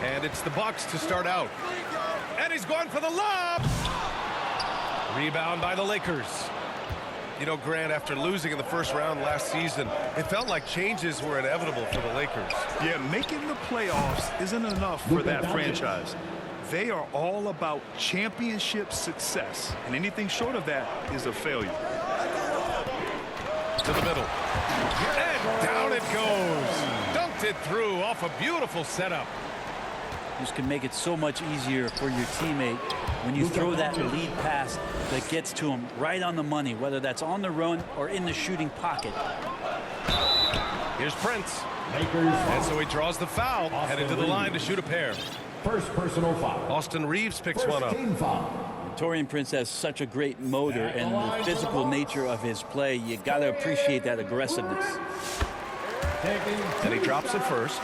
And it's the Bucks to start out. And he's going for the lob. Rebound by the Lakers. You know, Grant, after losing in the first round last season, it felt like changes were inevitable for the Lakers. Yeah, making the playoffs isn't enough for that franchise. They are all about championship success, and anything short of that is a failure. To the middle. And down it goes. Dunked it through off a beautiful setup. This can make it so much easier for your teammate when you throw that lead pass that gets to him right on the money, whether that's on the run or in the shooting pocket. Here's Prince. And so he draws the foul, headed to the line to shoot a pair. First personal foul. Austin Reeves picks one up. Taurean Prince has such a great motor and the physical nature of his play. You got to appreciate that aggressiveness. And he drops it first.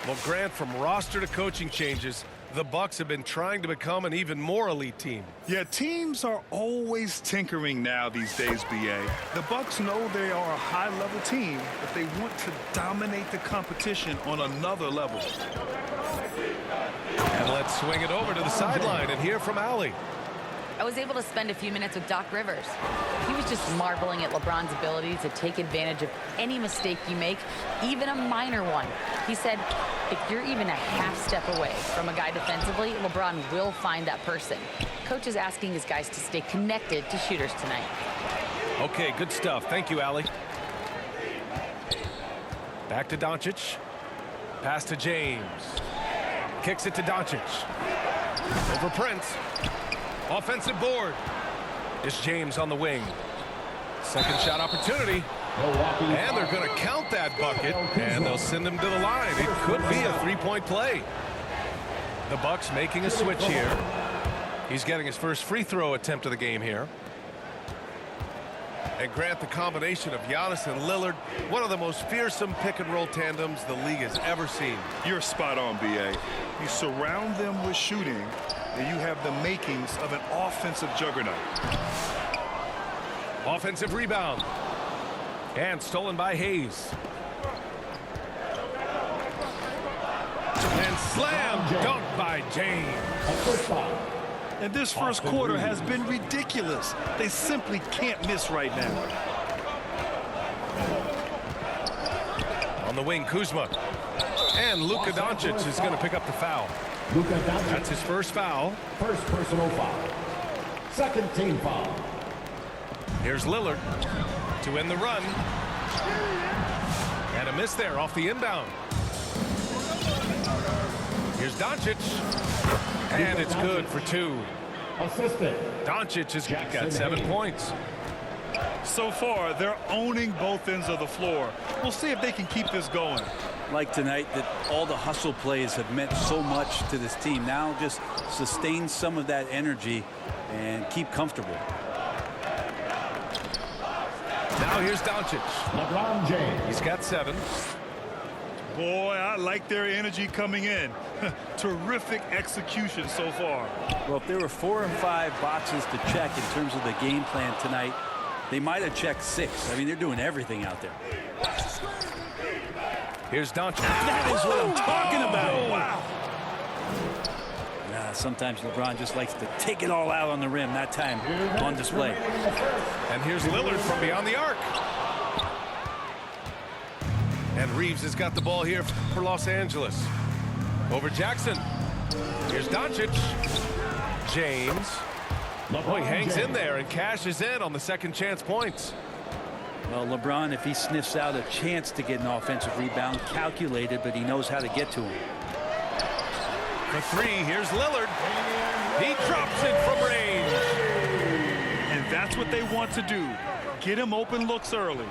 Well, Grant, from roster to coaching changes, the Bucks have been trying to become an even more elite team. Yeah, teams are always tinkering now these days, B.A. The Bucks know they are a high-level team, but they want to dominate the competition on another level. And let's swing it over to the sideline and hear from Allie. I was able to spend a few minutes with Doc Rivers. He was just marveling at LeBron's ability to take advantage of any mistake you make, even a minor one. He said, if you're even a half step away from a guy defensively, LeBron will find that person. Coach is asking his guys to stay connected to shooters tonight. Okay, good stuff. Thank you, Allie. Back to Doncic. Pass to James. Kicks it to Doncic. Over Prince. Offensive board. It's James on the wing. Second shot opportunity. And they're going to count that bucket, and they'll send him to the line. It could be a three-point play. The Bucks making a switch here. He's getting his first free throw attempt of the game here. And Grant, the combination of Giannis and Lillard, one of the most fearsome pick-and-roll tandems the league has ever seen. You're spot on, B.A. You surround them with shooting, and you have the makings of an offensive juggernaut. Offensive rebound. And stolen by Hayes. And slam dunk by James. And this first quarter has been ridiculous. They simply can't miss right now. On the wing, Kuzma. And Luka Doncic is going to pick up the foul. That's his first foul. First personal foul. Second team foul. Here's Lillard to end the run. And a miss there off the inbound. Here's Doncic. And it's good for two. Assistant. Doncic has got 7 points. So far, they're owning both ends of the floor. We'll see if they can keep this going. Like tonight, that all the hustle plays have meant so much to this team. Now just sustain some of that energy and keep comfortable. Now here's Doncic. LeBron James. He's got 7. Boy, I like their energy coming in. Terrific execution so far. Well, if there were 4 and 5 boxes to check in terms of the game plan tonight, they might have checked 6. I mean, they're doing everything out there. Here's Doncic. That is what I'm talking about. Wow. Sometimes LeBron just likes to take it all out on the rim. That time on display. And here's Lillard from beyond the arc. And Reeves has got the ball here for Los Angeles. Over Jackson. Here's Doncic. James. Oh, he hangs in there and cashes in on the second chance points. Well, LeBron, if he sniffs out a chance to get an offensive rebound, calculated, but he knows how to get to him. For 3, here's Lillard. He drops it from range. And that's what they want to do. Get him open looks early.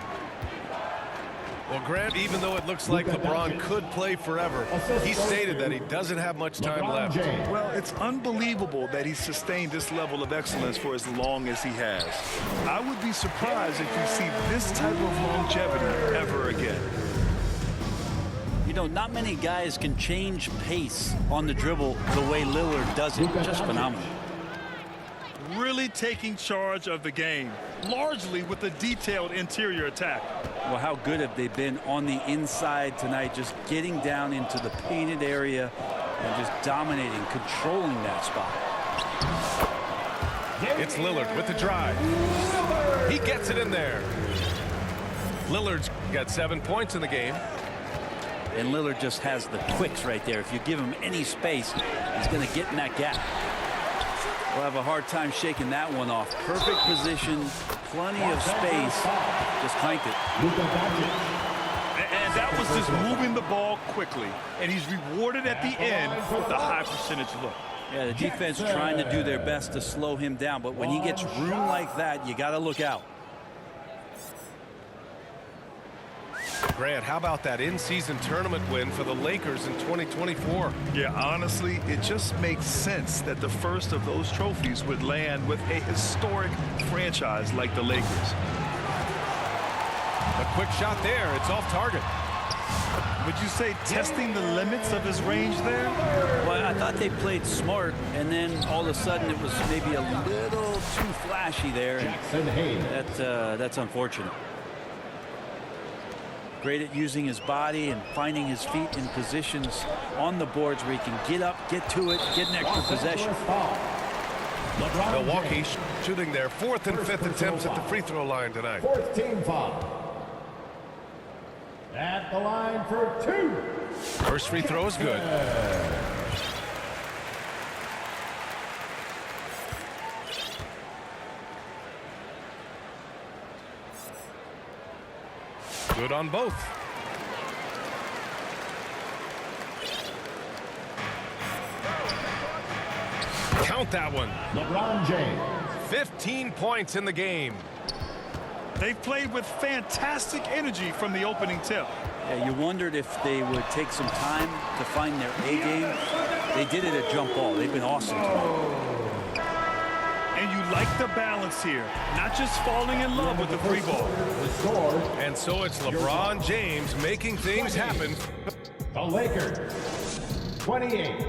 Well, Grant, even though it looks like LeBron could play forever, he stated that he doesn't have much time left. Well, it's unbelievable that he's sustained this level of excellence for as long as he has. I would be surprised if we see this type of longevity ever again. You know, not many guys can change pace on the dribble the way Lillard does it. Just phenomenal. Really taking charge of the game, largely with a detailed interior attack. Well, how good have they been on the inside tonight, just getting down into the painted area and just dominating, controlling that spot. It's Lillard with the drive. He gets it in there. Lillard's got 7 points in the game. And Lillard just has the quicks right there. If you give him any space, he's going to get in that gap. We'll have a hard time shaking that one off. Perfect position, plenty of space. Just clanked it. And that was just moving the ball quickly. And he's rewarded at the end with a high percentage look. Yeah, the defense trying to do their best to slow him down. But when he gets room like that, you got to look out. Grant, how about that in-season tournament win for the Lakers in 2024? Yeah, honestly, it just makes sense that the first of those trophies would land with a historic franchise like the Lakers. A quick shot there. It's off target. Would you say testing the limits of his range there? Well, I thought they played smart, and then all of a sudden it was maybe a little too flashy there. Jackson Hayes. That's unfortunate. Great at using his body and finding his feet in positions on the boards where he can get up, get to it, get an extra possession. Milwaukee shooting their 4th and 5th attempts at the free throw line tonight. 4th team foul. At the line for 2. First free throw is good. Good on both. Count that one. LeBron James. 15 points in the game. They've played with fantastic energy from the opening tip. Yeah, you wondered if they would take some time to find their A game. They did it at jump ball. They've been awesome tonight. And you like the balance here, not just falling in love with the free ball. And so it's LeBron James making things happen. The Lakers. 28.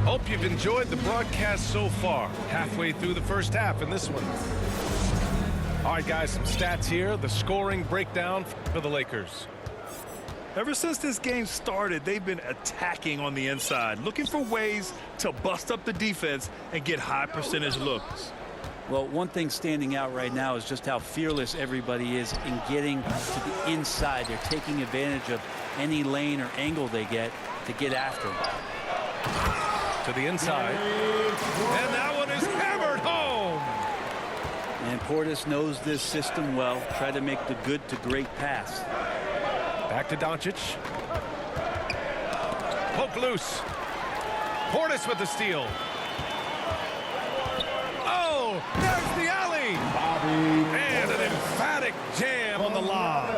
Hope you've enjoyed the broadcast so far. Halfway through the first half in this one. All right, guys, some stats here. The scoring breakdown for the Lakers. Ever since this game started, they've been attacking on the inside, looking for ways to bust up the defense and get high percentage looks. Well, one thing standing out right now is just how fearless everybody is in getting to the inside. They're taking advantage of any lane or angle they get to get after them. To the inside. And that one is hammered home. And Portis knows this system well. Try to make the good to great pass. Back to Doncic. Poke loose. Portis with the steal. Oh, there's the alley. And an emphatic jam on the lob.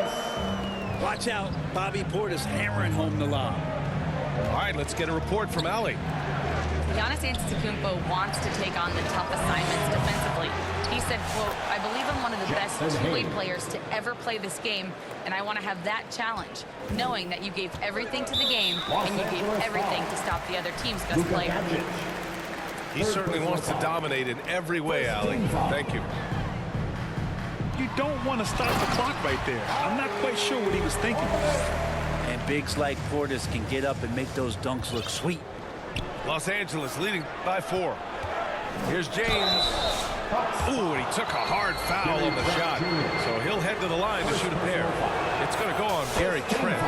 Watch out, Bobby Portis hammering home the lob. All right, let's get a report from Allie. Giannis Antetokounmpo wants to take on the tough assignments defensively. He said, quote, "I believe I'm one of the best two-way players to ever play this game, and I want to have that challenge, knowing that you gave everything to the game and you gave everything to stop the other team's best player." He certainly wants to dominate in every way, Allie. Thank you. You don't want to stop the clock right there. I'm not quite sure what he was thinking. And bigs like Portis can get up and make those dunks look sweet. Los Angeles leading by 4. Here's James. Ooh, and he took a hard foul on the shot. So he'll head to the line to shoot a pair. It's going to go on Gary Trent.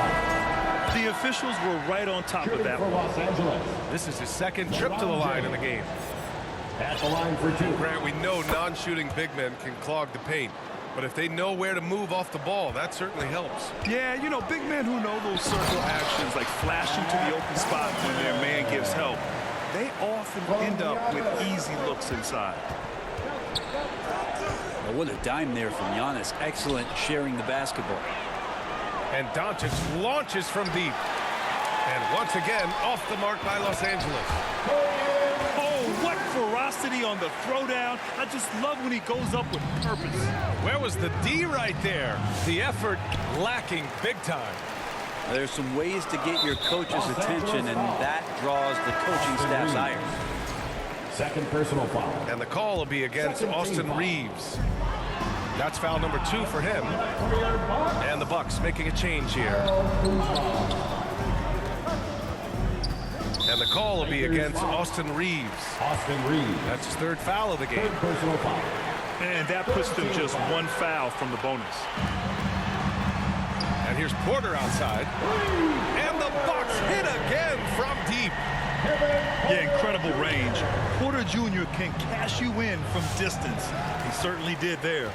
The officials were right on top of that For one. Los Angeles. This is his second trip to the line in the game. At the line for 2. Grant, we know non-shooting big men can clog the paint. But if they know where to move off the ball, that certainly helps. Yeah, you know, big men who know those circle actions, like flashing to the open spot when their man gives help, they often end up with easy looks inside. Well, what a dime there from Giannis. Excellent sharing the basketball. And Doncic launches from deep. And once again, off the mark by Los Angeles. Oh, what ferocity on the throwdown. I just love when he goes up with purpose. Where was the D right there? The effort lacking big time. There's some ways to get your coach's attention, and that draws the coaching staff's ire. Second personal foul. And the call will be against Austin Reeves. That's foul number 2 for him. And the Bucks making a change here. And the call will be against Austin Reeves. Austin Reeves. That's his 3rd foul of the game. Third personal foul. And that puts them just 1 foul from the bonus. And here's Porter outside. And the Bucks hit again from deep. Yeah, incredible range. Porter Jr. can cash you in from distance. He certainly did there.